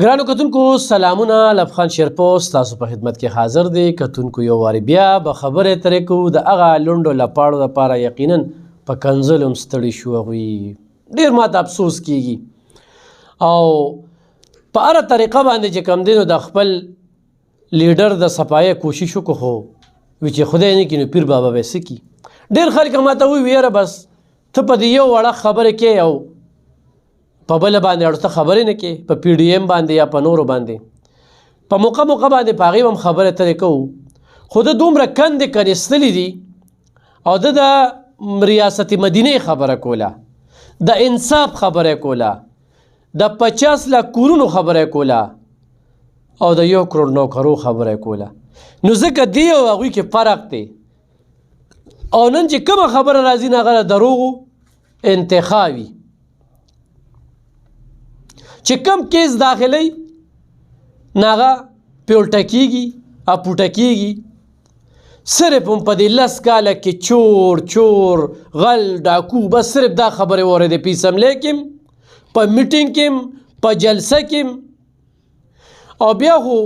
ګرانو کتونکو سلامونه، لبخان شیرپوست تاسو په خدمت کې حاضر دی. کتونکو یو وارې بیا به خبرې ترې کوو د هغه لنډو لپاړو دپاره یقینا په کنځلو هم ستړي شو. هغوی ډېر ماته افسوس کیږي او په هره طریقه باندې چې کوم دی نو د خپل لیډر د صفایه کوشش وکړو، خو وی چې خدای نه کړي نو پیر بابا به څه کړي. ډېر خلک ماته وایي یاره بس ته په دې یو وړه خبرې کې او په بله باندې اړوته خبرې نه کې، په پی ډي ایم باندې یا په نورو باندې په موقع باندې په هغې هم خبرې اترې کوو. خو ده دومره کندې کنېستلي دي او ده د ریاست مدینې خبره کوله، د انصاف خبره کوله، د 50 لک کورونو خبره کوله او د 1 کروڑ نوکرو خبره کوله. نو ځکه دی او هغوی کې فرق دی. او نن چې کومه خبره راځي نه هغه دروغو انتخابي چې کم کیس داخلی ناغه پیولټه کیږي اپوټه کیږي. صرف هم په دې 10 کاله کې چور غل ډاکو بس صرف دا خبرې اورېدې په اسمبلۍ کې په میټینګ کې په جلسه کې. او بیا خو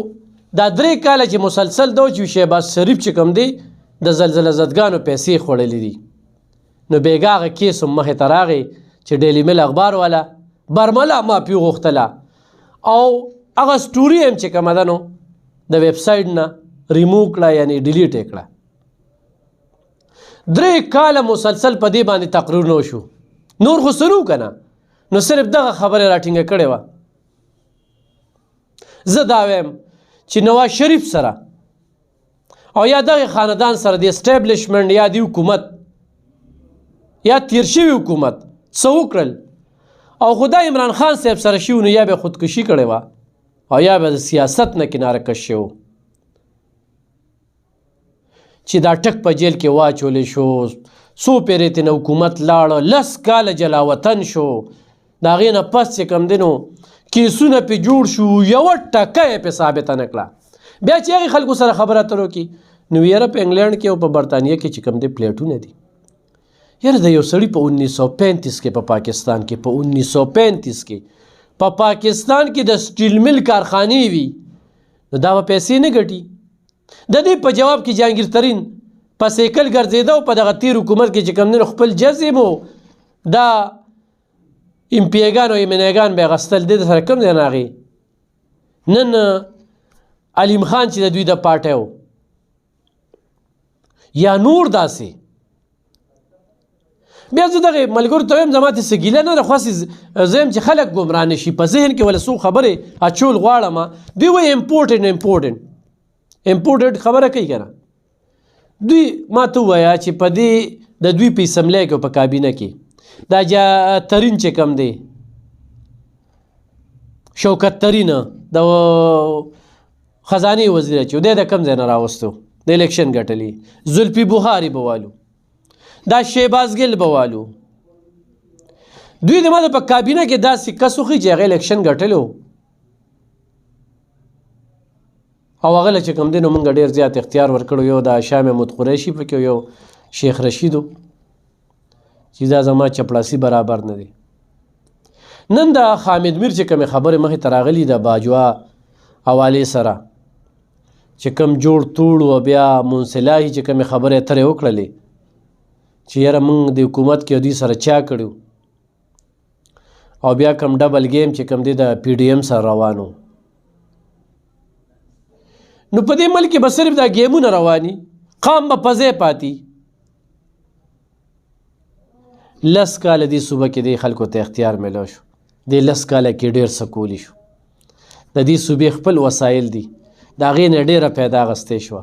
دا 3 کاله چې مسلسل دا چې شهباز شریف چې کوم دی د زلزله زدګانو پیسې خوړلې دي، نو بیګا هغه کیس هم مخې ته راغی چې ډیلی میل اخبار والا برملا مافي غوښتله او هغه سټوري هم چې کومه ده نو د ویب سایټ نه ریموو کړه، یعنی ډیلیټ یې کړه. 3 کاله مسلسل په دې باندې تقریر نه شو، نور خو سرو که نه، نو صرف دغه خبرې راټینګه کړې وه. زه دا وایم چې نواز شریف سره او یا دغه خاندان سره د اسټیبلیشمنټ یا د حکومت یا تیر شوي حکومت څه وکړل او خدا عمران خان صاحب سره شي نو یا به خودکشي کړې وه او یا به د سیاست نه کناره کش شو چې دا ټک په جیل کې واچولی شو. څو پیرې ترې نه حکومت لاړه، 10 کاله جلاوطن شو، د هغې نه پس چې کوم دی نو کیسونه پې جوړ شو، یوه ټکه یې پې ثابته نه کړه. بیا چې هغې خلکو سره خبره اترو کې نو یاره په انګلینډ کې او په برطانیه کې چې کوم دی پلیټونه دي. یاره د یو سړي په 1935 کې په پاکستان کې په 1935 کې په پاکستان کې د سټیل مل کارخانې وي نو دا به پیسې نه ګټي. د دې په جواب کې جهانګیر ترین په سیکل ګرځېده او په دغه تیر حکومت کې چې کوم دی خپل جذب و دا امپیګان او ایمنیګان به یې غستل. دې سره کوم دی نه هغې نن علیم خان چې د دوی د پارټۍ و یا نور داسې. بیا زه دغې ملګرو ته وایم زما ته څه ګیله نه ده، خواسې زه یم چې خلک ګمراه نه شي، په ذهن کې ولې څو خبرې اچول غواړم. دوی وایي امپورټنټ خبره کوي که نه. دوی ما ته ووایه چې په دې د دوی په اسمبلی کې او په کابینه کې دا ترین چې کوم دی شوکت ترین د خزانې وزیر چې دی د کوم ځای نه راوستو د الیکشن ګټلي، زلفي بخاري به والو، دا شهباز ګل به والو. دوی د ما د په کابینه کې داسې کس وښي چې هغه الیکشن ګټلی و او هغه له چې کوم دی نو موږ ډېر زیات اختیار ورکړو. یو د شاه محمود قریشي پکې، یو شیخ رشید چې دا زما چپړاسي برابر نه دی. نن د حامد میر چې کومې خبرې مخې ته راغلي د باجوا حوالې سره چې کوم جوړ توړ و بیا منصلاحي چې کومې خبرې اترې وکړلې چې یاره موږ د حکومت کې دوی سره چا کړي او بیا کوم ډبل گیم چې کوم دی د پی ډي ایم سره روانو. نو په دې ملک کې به صرف دا ګیمونه رواني، قام به په ځای پاتې. 10 کاله دې صوبه کې دې خلکو ته اختیار میلاو شو، دې 10 کاله کې ډېر څه کولی شو. د دې صوبې خپل وسایل دي، د هغې نه ډېره پیدا اخیستې شوه.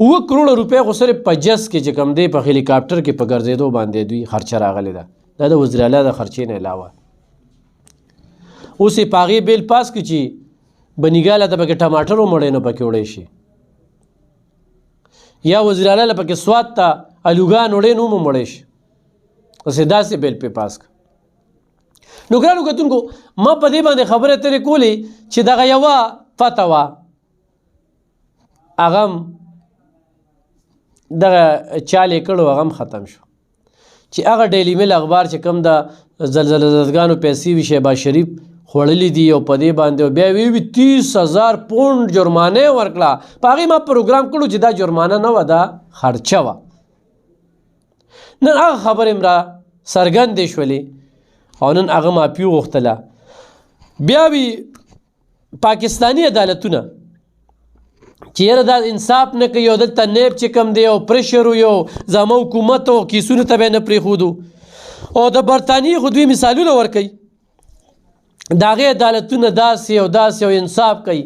7 کروڑ روپۍ خو صرف په جس کې چې کوم دی په هلیکاپټر کې په ګرځېدو باندې دوی خرچه راغلې ده، دا د وزیر اعلی د خرچې نه علاوه. اوس یې په هغې بیل پاس کړي چې بنیګاله ته پکې ټماټر ومړی نو پکې وړی شي، یا وزیر اعلی له پکې سوات ته الوګان وړی نو هم ومړی شي. اوس یې داسې بیل پې پاس کړه. نو ګرانو کتونکو ما په دې باندې خبرې اترې کولې چې دغه یوه فتوه هغه هم دغه چال یې کړو هغه هم ختم شو چې هغه ډیلی میل اخبار چې کوم د زلزله زدګانو پیسې وي شهباز شریف خوړلي دي او په دې باندې بیا وی 30,000 پونډ جرمانه ورکړه. په هغې ما پروګرام کړو چې دا جرمانه نه وه، دا خرچه وه. نن هغه خبرې م را څرګندې شولې او نن هغه معافي وغوښتله. بیا وي پاکستاني عدالتونه چې یاره دا انصاف نه کوي او دلته نیب چې کوم دی او پریشر یو زموږ حکومت او کیسونو ته به یې نه پرېښودو او د برطانیې خو دوی مثالونه ورکوي، د هغې عدالتونه داسې او داسې او انصاف کوي.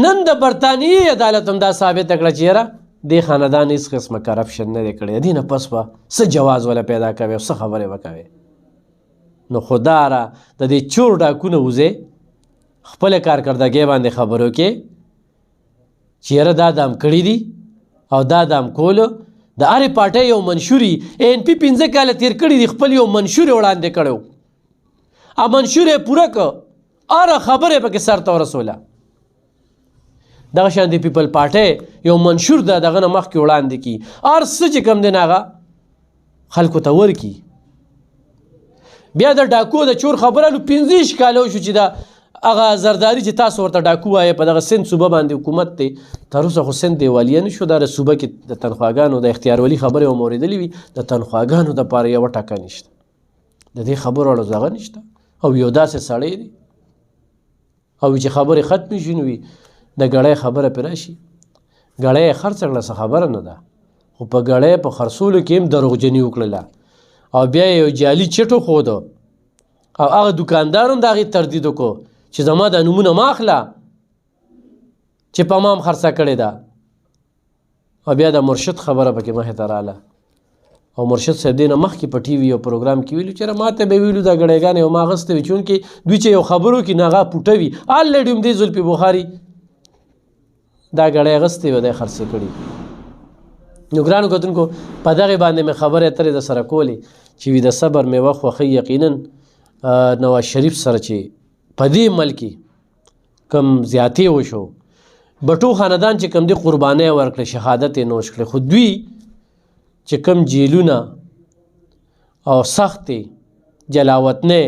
نن د برطانیې عدالت هم دا ثابته کړه چې یاره دې خاندان هېڅ قسمه کرپشن نه دی کړی، دې نه پس به څه جواز وله پیدا کوي او څه خبرې به کوې. نو خدا را د دې چور ډاکونه وځې خپله کارکردګۍ باندې خبرو کې چې یاره دا دام کړي دي او دا دام کولو. د هرې پارټۍ یو منشوري ANP 15 کاله تېر کړي دي، خپل یو منشور یې وړاندې کړی و، منشور یې پوره که، هره خبره یې پکې سر ته ورسوله. دغه شان د پیپل پارټۍ یو منشور د دغه نه مخکې وړاندې کي، هر څه چې کوم دی نه هغه خلکو ته ورکي. بیا د ډاکو د چور خبره نو 15 کاله وشو چې دا هغه زرداري چې تاسو ورته ډاکو وایې په دغه سند صوبه باندې حکومت دی، تر اوسه خو سند دیوالیه نه شو. دا صوبه کې د تنخواګانو د اختیارولي خبرې هم اورېدلې وي، د تنخواګانو دپاره یوه ټکه نشته، د دې خبرو اړه دغه نشته. او یو داسې سړی دی او چې خبرې ختمې شي نو وي د ګړی خبره پرې راشي، ګړی یې خرڅ کړله څه خبره نه ده، خو په ګړی په خرڅولو کې هم دروغجني وکړله او بیا یو جعلي چټ وښوده او هغه دوکاندار هم د هغې تردید وکړو چې زما دا نومونه ما اخله چې په ما هم خرڅه کړې ده. او بیا د مرشد خبره پکې مخې ته راله او مرشد صاحب دې نه مخکې په ټي وي یو پروګرام کې ویلو چې ما ته به ویلو دا ګړیګانې او ما اخیستې وي، چونکې دوی چې یو خبرو کې نه هغه پوټه وي. الریډي هم دې زلفي بخاري دا ګړی اخیستې وه، دی خرڅې کړي. نو ګرانو کتونکو په دغې باندې مې خبرې اترې د سره کولې چې وي د صبر میوه خوښوي. یقینا نواز شریف سره چې په دې ملک کې کم زیاتې وشو، بټو خاندان چې کم دی قربانۍ ورکړې، شهادت یې نوش کړې، خو دوی چې کم جیلونه او سختې جلاوطنۍ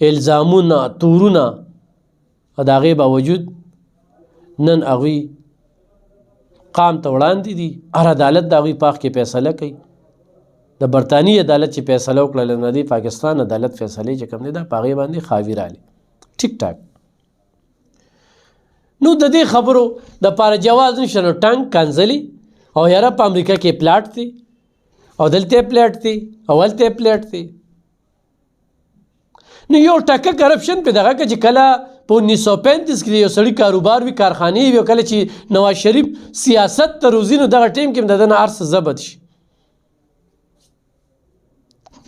الزامونه تورونه او د هغې باوجود نن هغوی قام ته وړاندې دي. هر عدالت د هغوی په حق کې فیصله کوي. د برطانیې عدالت چې فیصله وکړله نه دی پاکستان عدالت فیصلې چې کوم دی دا په هغې باندې خاوي رالی. ټیک ټاک. نو د دې خبرو دپاره جواز نشته، نو ټنګ کنځلي او یاره په امریکا کې پلاټ دی او دلته یې پلاټ دی او هلته یې پلاټ دی. نو یو ټکه کرپشن په دغه کې چې کله په 1935 کې یو سړي کاروبار وي، کارخانې وي، او کله چې نواز شریف سیاست ته روزي نو دغه ټیم کې هم د ده نه هر څه ضبط شي.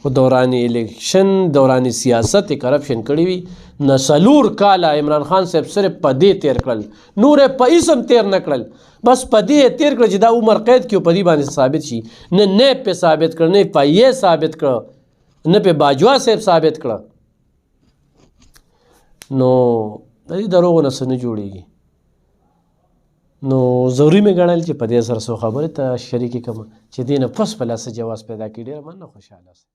خو دوران الیکشن دوران سیاست کرپشن کړی وي. نه 4 کاله عمران خان صاحب صرف په دې تیر کړل، نور یې په هېڅ هم تیر نه کړل، بس په دې تیر کړل چې دا عمر قید کړي په دې باندې ثابت شي. نه نیب پې ثابت کړ، نه په یې ثابت کړه، نه پې باجوا صاحب ثابت کړه. نو د دې دروغو نه څه نه جوړېږي. نو ضروري مې ګڼل چې په دې سره څو خبرې ته شریکې کړم چې دې نه پس په لاس جواز پیدا کړي. ډېره مننه، خوشحاله اوسئ.